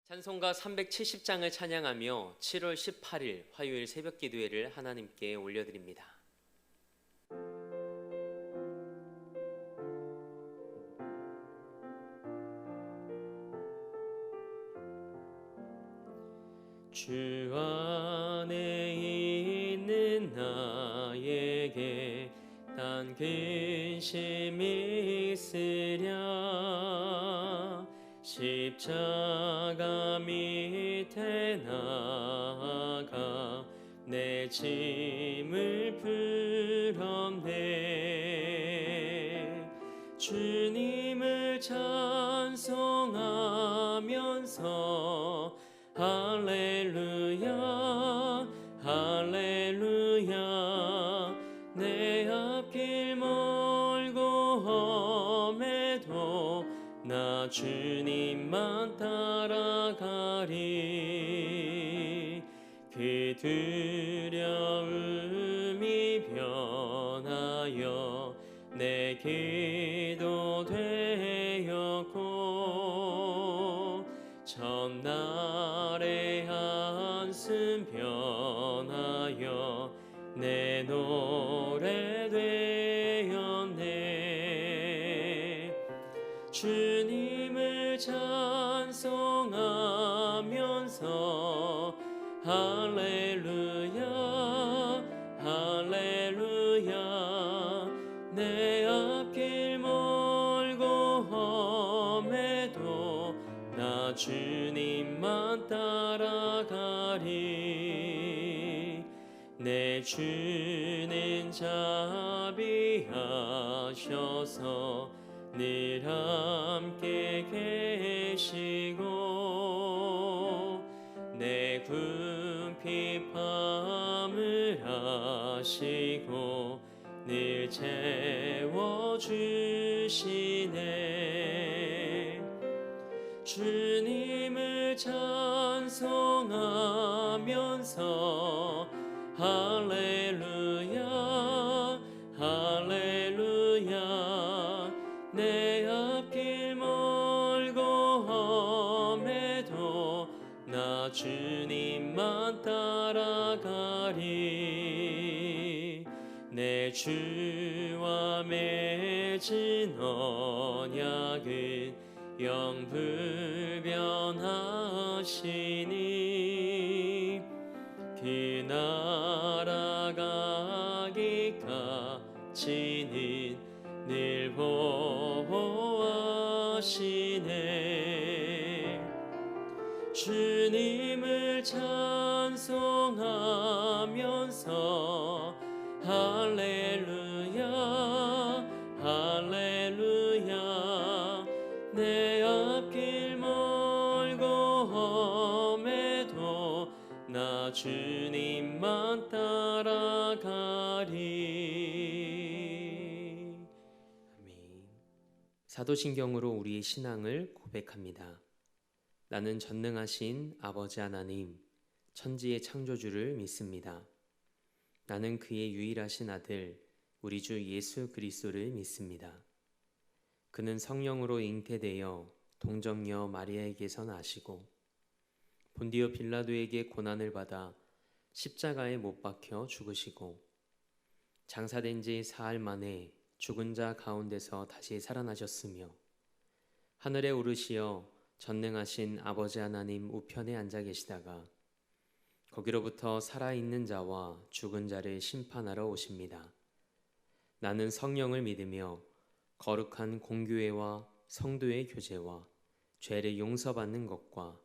찬송가 370장을 찬양하며 7월 18일 화요일 새벽 기도회를 하나님께 올려드립니다. 주 안에 있는 나에게 단 근심이 있으랴. 십자가 밑에 나아가 내 짐을 풀었네. 주님을 찬송하면서 할렐루야 할렐루야. 내 앞길 멀고 험해도 나 주님만 따라가리. 그 두려움이 변하여 내 기도 되었고, 첫날의 한숨 변하여 내 노래 되었네. 주님을 찬송하면서 할렐루야 할렐루야. 내 앞길 멀고 험해도 나 주님만 따라가리. 내 주는 자비하셔서 늘 함께 계시고, 내 궁핍함을 아시고 늘 채워주시네. 주님을 찬송하면서 할렐루야 할렐루야. 내 앞길 멀고 험해도 나 주님만 따라가리. 내 주와 맺은 언약은 영불변하시니, 그 날아가기까지는 늘 보호하시네. 주님을 찬송하면서 할렐루야 할렐루야. 내 앞길 멀고 험해도 나 주님만 따라가리. 아멘. 사도신경으로 우리의 신앙을 고백합니다. 나는 전능하신 아버지 하나님, 천지의 창조주를 믿습니다. 나는 그의 유일하신 아들, 우리 주 예수 그리스도를 믿습니다. 그는 성령으로 잉태되어 동정녀 마리아에게서 나시고 본디오 빌라도에게 고난을 받아 십자가에 못 박혀 죽으시고, 장사된 지 사흘 만에 죽은 자 가운데서 다시 살아나셨으며, 하늘에 오르시어 전능하신 아버지 하나님 우편에 앉아 계시다가 거기로부터 살아있는 자와 죽은 자를 심판하러 오십니다. 나는 성령을 믿으며 거룩한 공교회와 성도의 교제와 죄를 용서받는 것과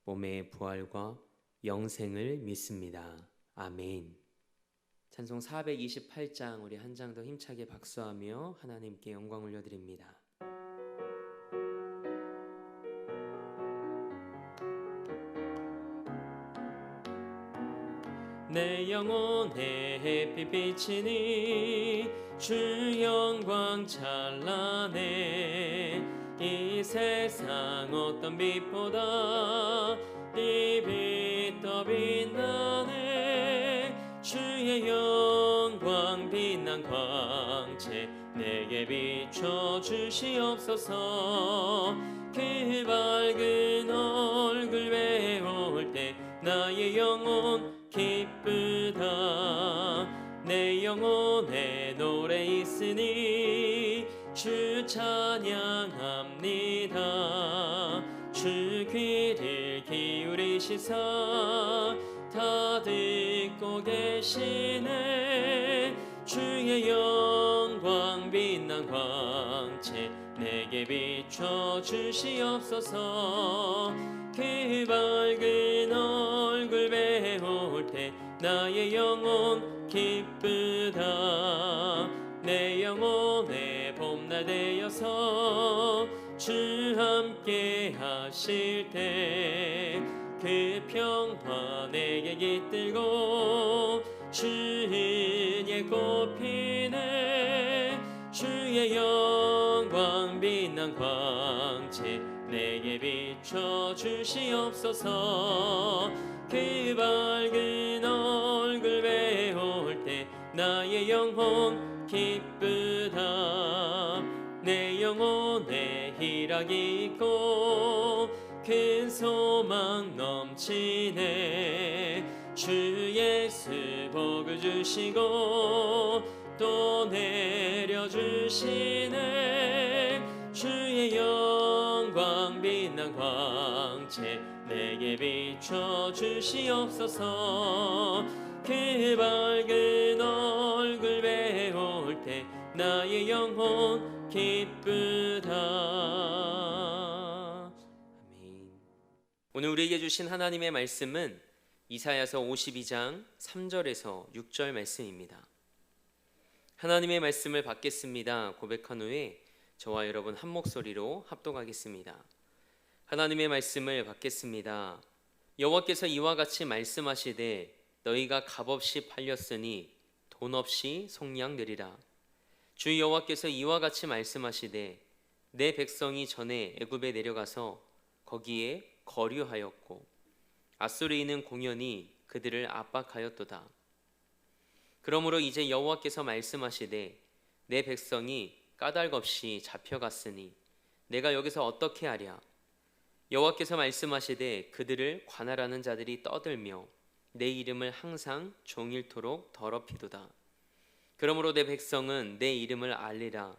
몸의 부활과 영생을 믿습니다. 아멘. 찬송 428장 우리 한 장 더 힘차게 박수하며 하나님께 영광 올려드립니다. 내 영혼에 햇빛 비치니 주 영광 찬란해. 이 세상 어떤 빛보다 이 빛 더 빛나네. 주의 영광 빛난 광채 내게 비춰 주시옵소서. 그 밝은 얼굴 나의 영혼 기쁘다. 내 영혼에 노래 있으니 주 찬양합니다. 주 귀를 기울이시사 다 듣고 계시네. 주의 영광 빛난 광채 내게 비춰 주시옵소서. 그 밝은 얼굴 배울 때 나의 영혼 기쁘다. 내 영혼의 봄날 되어서 주 함께 하실 때 그 평화 내게 깃들고 주 은혜 꽃피네. 주의 영광 빛난 광채 내게 비춰 주시옵소서. 그 밝은 얼굴 배울 때 나의 영혼 기쁘다. 내 영혼에 희락이 있고 큰 소망 넘치네. 주 예수 복을 주시고 또 내려주시네. 주의 영광 빛난 광채 내게 비춰 주시옵소서. 그 밝은 얼굴 배울 때 나의 영혼 기쁘다. 아멘. 오늘 우리에게 주신 하나님의 말씀은 이사야서 52장 3절에서 6절 말씀입니다. 하나님의 말씀을 받겠습니다 고백한 후에 저와 여러분 한 목소리로 합독하겠습니다. 하나님의 말씀을 받겠습니다. 여호와께서 이와 같이 말씀하시되 너희가 값없이 팔렸으니 돈 없이 속량되리라. 주 여호와께서 이와 같이 말씀하시되 내 백성이 전에 애굽에 내려가서 거기에 거류하였고 아수르인은 공연히 그들을 압박하였도다. 그러므로 이제 여호와께서 말씀하시되 내 백성이 까닭없이 잡혀갔으니 내가 여기서 어떻게 하랴. 여호와께서 말씀하시되 그들을 관할하는 자들이 떠들며 내 이름을 항상 종일토록 더럽히도다. 그러므로 내 백성은 내 이름을 알리라.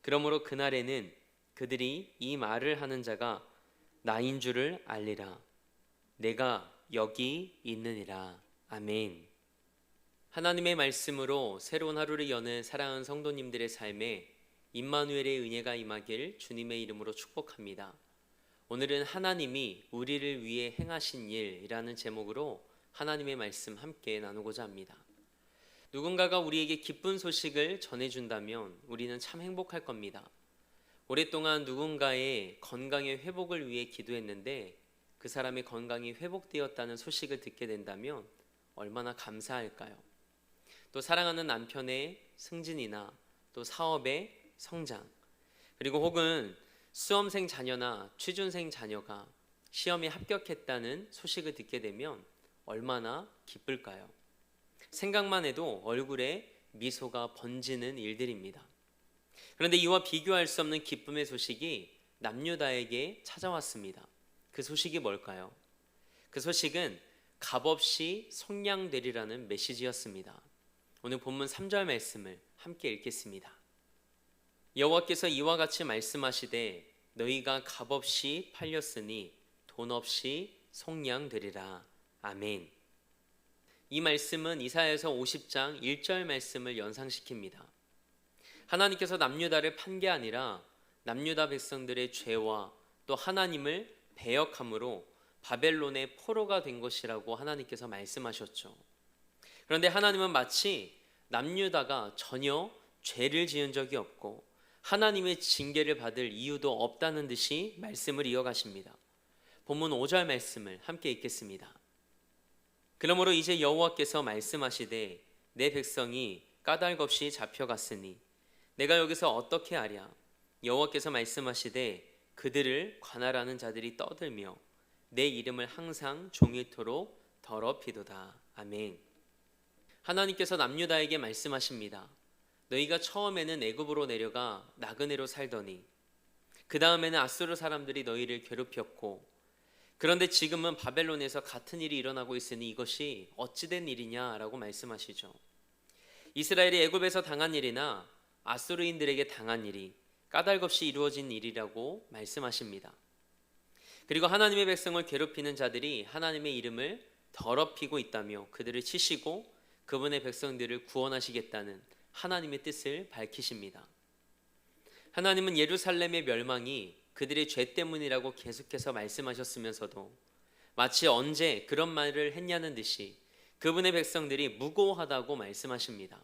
그러므로 그날에는 그들이 이 말을 하는 자가 나인 줄을 알리라. 내가 여기 있느니라. 아멘. 하나님의 말씀으로 새로운 하루를 여는 사랑하는 성도님들의 삶에 임마누엘의 은혜가 임하길 주님의 이름으로 축복합니다. 오늘은 하나님이 우리를 위해 행하신 일이라는 제목으로 하나님의 말씀 함께 나누고자 합니다. 누군가가 우리에게 기쁜 소식을 전해준다면 우리는 참 행복할 겁니다. 오랫동안 누군가의 건강의 회복을 위해 기도했는데 그 사람의 건강이 회복되었다는 소식을 듣게 된다면 얼마나 감사할까요? 또 사랑하는 남편의 승진이나 또 사업의 성장, 그리고 혹은 수험생 자녀나 취준생 자녀가 시험에 합격했다는 소식을 듣게 되면 얼마나 기쁠까요? 생각만 해도 얼굴에 미소가 번지는 일들입니다. 그런데 이와 비교할 수 없는 기쁨의 소식이 남유다에게 찾아왔습니다. 그 소식이 뭘까요? 그 소식은 값없이 속량되리라는 메시지였습니다. 오늘 본문 3절 말씀을 함께 읽겠습니다. 여호와께서 이와 같이 말씀하시되 너희가 값없이 팔렸으니 돈 없이 속량되리라. 아멘. 이 말씀은 이사야서 50장 1절 말씀을 연상시킵니다. 하나님께서 남유다를 판 게 아니라 남유다 백성들의 죄와 또 하나님을 배역함으로 바벨론의 포로가 된 것이라고 하나님께서 말씀하셨죠. 그런데 하나님은 마치 남유다가 전혀 죄를 지은 적이 없고 하나님의 징계를 받을 이유도 없다는 듯이 말씀을 이어가십니다. 본문 5절 말씀을 함께 읽겠습니다. 그러므로 이제 여호와께서 말씀하시되 내 백성이 까닭없이 잡혀갔으니 내가 여기서 어떻게 하랴. 여호와께서 말씀하시되 그들을 관할하는 자들이 떠들며 내 이름을 항상 종일토록 더럽히도다. 아멘. 하나님께서 남유다에게 말씀하십니다. 너희가 처음에는 애굽으로 내려가 나그네로 살더니 그 다음에는 아수르 사람들이 너희를 괴롭혔고 그런데 지금은 바벨론에서 같은 일이 일어나고 있으니 이것이 어찌된 일이냐라고 말씀하시죠. 이스라엘이 애굽에서 당한 일이나 아수르인들에게 당한 일이 까닭없이 이루어진 일이라고 말씀하십니다. 그리고 하나님의 백성을 괴롭히는 자들이 하나님의 이름을 더럽히고 있다며 그들을 치시고 그분의 백성들을 구원하시겠다는 하나님의 뜻을 밝히십니다. 하나님은 예루살렘의 멸망이 그들의 죄 때문이라고 계속해서 말씀하셨으면서도 마치 언제 그런 말을 했냐는 듯이 그분의 백성들이 무고하다고 말씀하십니다.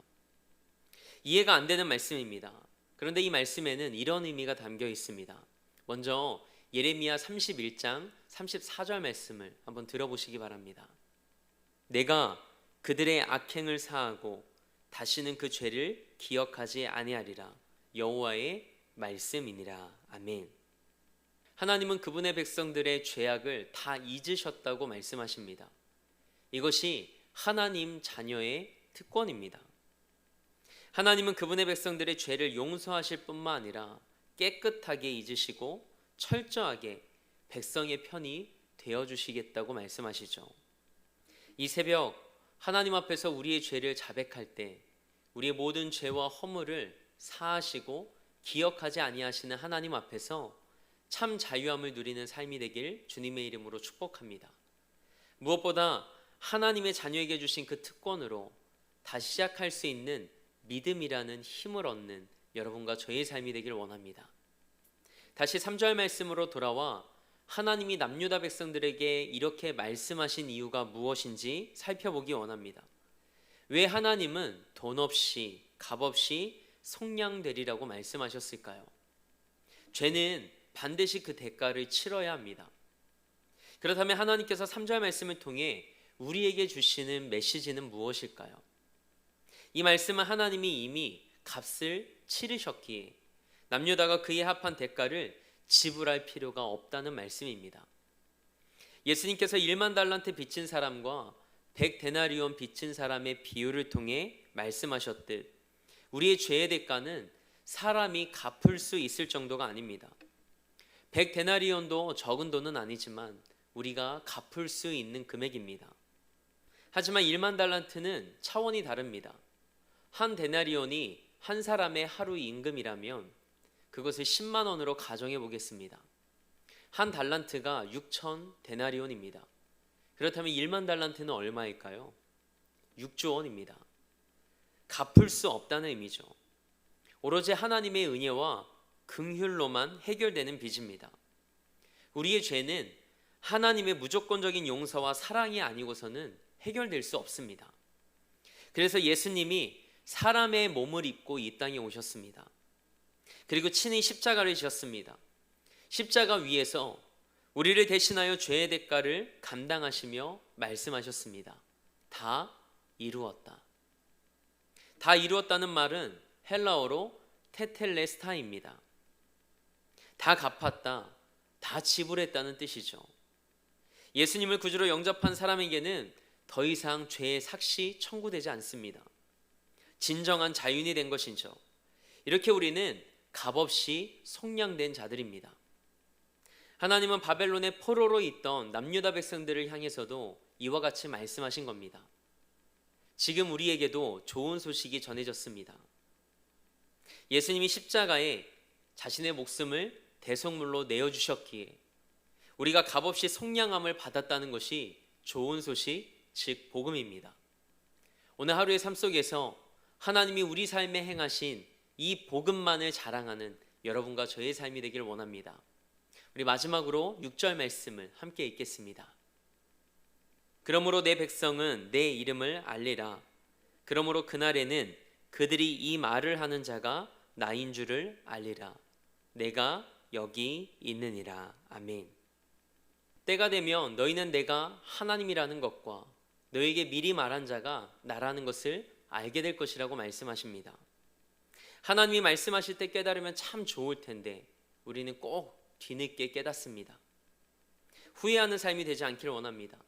이해가 안 되는 말씀입니다. 그런데 이 말씀에는 이런 의미가 담겨 있습니다. 먼저 예레미야 31장 34절 말씀을 한번 들어보시기 바랍니다. 내가 그들의 악행을 사하고 다시는 그 죄를 기억하지 아니하리라. 여호와의 말씀이니라. 아멘. 하나님은 그분의 백성들의 죄악을 다 잊으셨다고 말씀하십니다. 이것이 하나님 자녀의 특권입니다. 하나님은 그분의 백성들의 죄를 용서하실 뿐만 아니라 깨끗하게 잊으시고 철저하게 백성의 편이 되어주시겠다고 말씀하시죠. 이 새벽 하나님 앞에서 우리의 죄를 자백할 때 우리의 모든 죄와 허물을 사하시고 기억하지 아니하시는 하나님 앞에서 참 자유함을 누리는 삶이 되길 주님의 이름으로 축복합니다. 무엇보다 하나님의 자녀에게 주신 그 특권으로 다시 시작할 수 있는 믿음이라는 힘을 얻는 여러분과 저의 삶이 되길 원합니다. 다시 3절 말씀으로 돌아와 하나님이 남유다 백성들에게 이렇게 말씀하신 이유가 무엇인지 살펴보기 원합니다. 왜 하나님은 돈 없이 값 없이 속량되리라고 말씀하셨을까요? 죄는 반드시 그 대가를 치러야 합니다. 그렇다면 하나님께서 3절 말씀을 통해 우리에게 주시는 메시지는 무엇일까요? 이 말씀은 하나님이 이미 값을 치르셨기에 남유다가 그에 합한 대가를 지불할 필요가 없다는 말씀입니다. 예수님께서 1만 달란트 빚진 사람과 100데나리온 빚진 사람의 비유를 통해 말씀하셨듯 우리의 죄의 대가는 사람이 갚을 수 있을 정도가 아닙니다. 100데나리온도 적은 돈은 아니지만 우리가 갚을 수 있는 금액입니다. 하지만 1만 달란트는 차원이 다릅니다. 한 데나리온이 한 사람의 하루 임금이라면 그것을 10만 원으로 가정해 보겠습니다. 한 달란트가 6천 데나리온입니다. 그렇다면 1만 달란트는 얼마일까요? 6조 원입니다. 갚을 수 없다는 의미죠. 오로지 하나님의 은혜와 긍휼로만 해결되는 빚입니다. 우리의 죄는 하나님의 무조건적인 용서와 사랑이 아니고서는 해결될 수 없습니다. 그래서 예수님이 사람의 몸을 입고 이 땅에 오셨습니다. 그리고 친히 십자가를 지었습니다. 십자가 위에서 우리를 대신하여 죄의 대가를 감당하시며 말씀하셨습니다. 다 이루었다. 다 이루었다는 말은 헬라어로 테텔레스타입니다. 다 갚았다, 다 지불했다는 뜻이죠. 예수님을 구주로 영접한 사람에게는 더 이상 죄의 삭시 청구되지 않습니다. 진정한 자유인이 된 것이죠. 이렇게 우리는 값없이 속량된 자들입니다. 하나님은 바벨론의 포로로 있던 남유다 백성들을 향해서도 이와 같이 말씀하신 겁니다. 지금 우리에게도 좋은 소식이 전해졌습니다. 예수님이 십자가에 자신의 목숨을 대속물로 내어주셨기에 우리가 값없이 속량함을 받았다는 것이 좋은 소식, 즉 복음입니다. 오늘 하루의 삶 속에서 하나님이 우리 삶에 행하신 이 복음만을 자랑하는 여러분과 저의 삶이 되길 원합니다. 우리 마지막으로 6절 말씀을 함께 읽겠습니다. 그러므로 내 백성은 내 이름을 알리라. 그러므로 그날에는 그들이 이 말을 하는 자가 나인 줄을 알리라. 내가 여기 있느니라. 아멘. 때가 되면 너희는 내가 하나님이라는 것과 너에게 미리 말한 자가 나라는 것을 알게 될 것이라고 말씀하십니다. 하나님이 말씀하실 때 깨달으면 참 좋을 텐데 우리는 꼭 뒤늦게 깨닫습니다. 후회하는 삶이 되지 않기를 원합니다.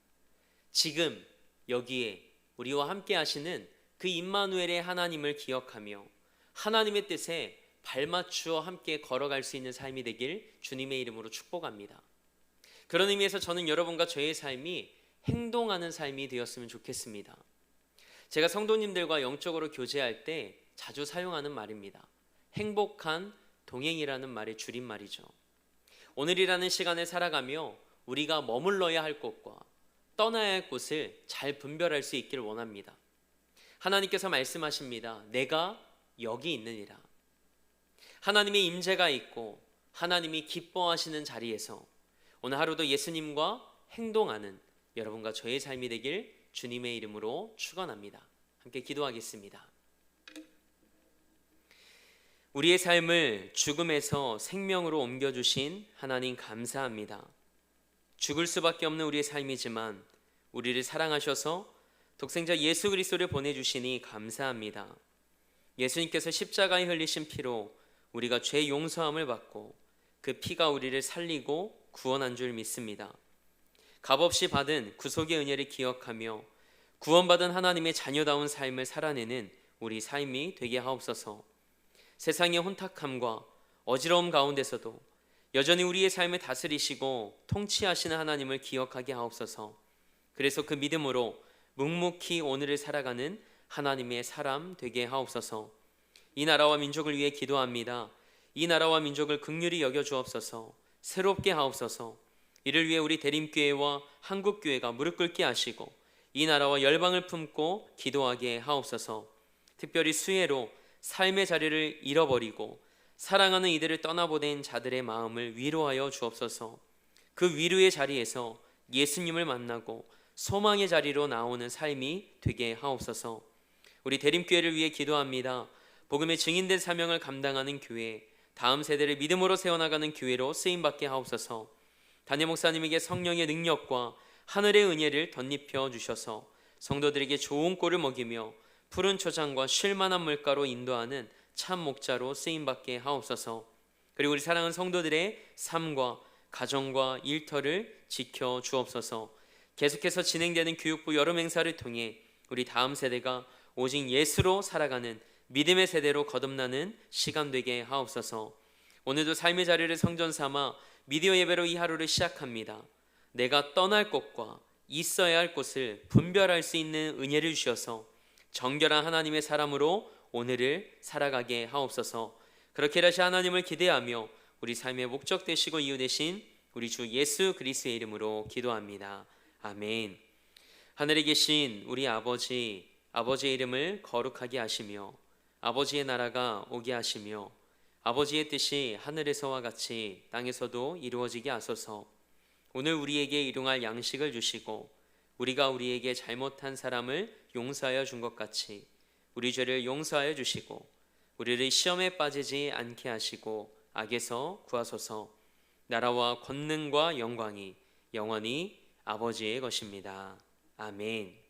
지금 여기에 우리와 함께 하시는 그 임마누엘의 하나님을 기억하며 하나님의 뜻에 발맞추어 함께 걸어갈 수 있는 삶이 되길 주님의 이름으로 축복합니다. 그런 의미에서 저는 여러분과 저의 삶이 행동하는 삶이 되었으면 좋겠습니다. 제가 성도님들과 영적으로 교제할 때 자주 사용하는 말입니다. 행복한 동행이라는 말의 줄임말이죠. 오늘이라는 시간에 살아가며 우리가 머물러야 할 곳과 떠나야 할 곳을 잘 분별할 수 있기를 원합니다. 하나님께서 말씀하십니다. 내가 여기 있느니라. 하나님의 임재가 있고 하나님이 기뻐하시는 자리에서 오늘 하루도 예수님과 행동하는 여러분과 저의 삶이 되길 주님의 이름으로 축원합니다. 함께 기도하겠습니다. 우리의 삶을 죽음에서 생명으로 옮겨주신 하나님 감사합니다. 죽을 수밖에 없는 우리의 삶이지만 우리를 사랑하셔서 독생자 예수 그리스도를 보내주시니 감사합니다. 예수님께서 십자가에 흘리신 피로 우리가 죄 용서함을 받고 그 피가 우리를 살리고 구원한 줄 믿습니다. 값없이 받은 구속의 은혜를 기억하며 구원받은 하나님의 자녀다운 삶을 살아내는 우리 삶이 되게 하옵소서. 세상의 혼탁함과 어지러움 가운데서도 여전히 우리의 삶을 다스리시고 통치하시는 하나님을 기억하게 하옵소서. 그래서 그 믿음으로 묵묵히 오늘을 살아가는 하나님의 사람 되게 하옵소서. 이 나라와 민족을 위해 기도합니다. 이 나라와 민족을 긍휼히 여겨 주옵소서. 새롭게 하옵소서. 이를 위해 우리 대림교회와 한국교회가 무릎 꿇게 하시고 이 나라와 열방을 품고 기도하게 하옵소서. 특별히 수혜로 삶의 자리를 잃어버리고 사랑하는 이들을 떠나보낸 자들의 마음을 위로하여 주옵소서. 그 위로의 자리에서 예수님을 만나고 소망의 자리로 나오는 삶이 되게 하옵소서. 우리 대림교회를 위해 기도합니다. 복음의 증인된 사명을 감당하는 교회, 다음 세대를 믿음으로 세워나가는 교회로 쓰임받게 하옵소서. 담임 목사님에게 성령의 능력과 하늘의 은혜를 덧입혀 주셔서 성도들에게 좋은 꼴을 먹이며 푸른 초장과 쉴만한 물가로 인도하는 참 목자로 쓰임받게 하옵소서. 그리고 우리 사랑하는 성도들의 삶과 가정과 일터를 지켜 주옵소서. 계속해서 진행되는 교육부 여름 행사를 통해 우리 다음 세대가 오직 예수로 살아가는 믿음의 세대로 거듭나는 시간 되게 하옵소서. 오늘도 삶의 자리를 성전 삼아 미디어 예배로 이 하루를 시작합니다. 내가 떠날 곳과 있어야 할 곳을 분별할 수 있는 은혜를 주셔서 정결한 하나님의 사람으로 오늘을 살아가게 하옵소서. 그렇게 다시 하나님을 기대하며 우리 삶의 목적 되시고 이유 되신 우리 주 예수 그리스도의 이름으로 기도합니다. 아멘. 하늘에 계신 우리 아버지, 아버지의 이름을 거룩하게 하시며 아버지의 나라가 오게 하시며 아버지의 뜻이 하늘에서와 같이 땅에서도 이루어지게 하소서. 오늘 우리에게 일용할 양식을 주시고 우리가 우리에게 잘못한 사람을 용서하여 준 것 같이 우리 죄를 용서하여 주시고 우리를 시험에 빠지지 않게 하시고 악에서 구하소서. 나라와 권능과 영광이 영원히 아버지의 것입니다. 아멘.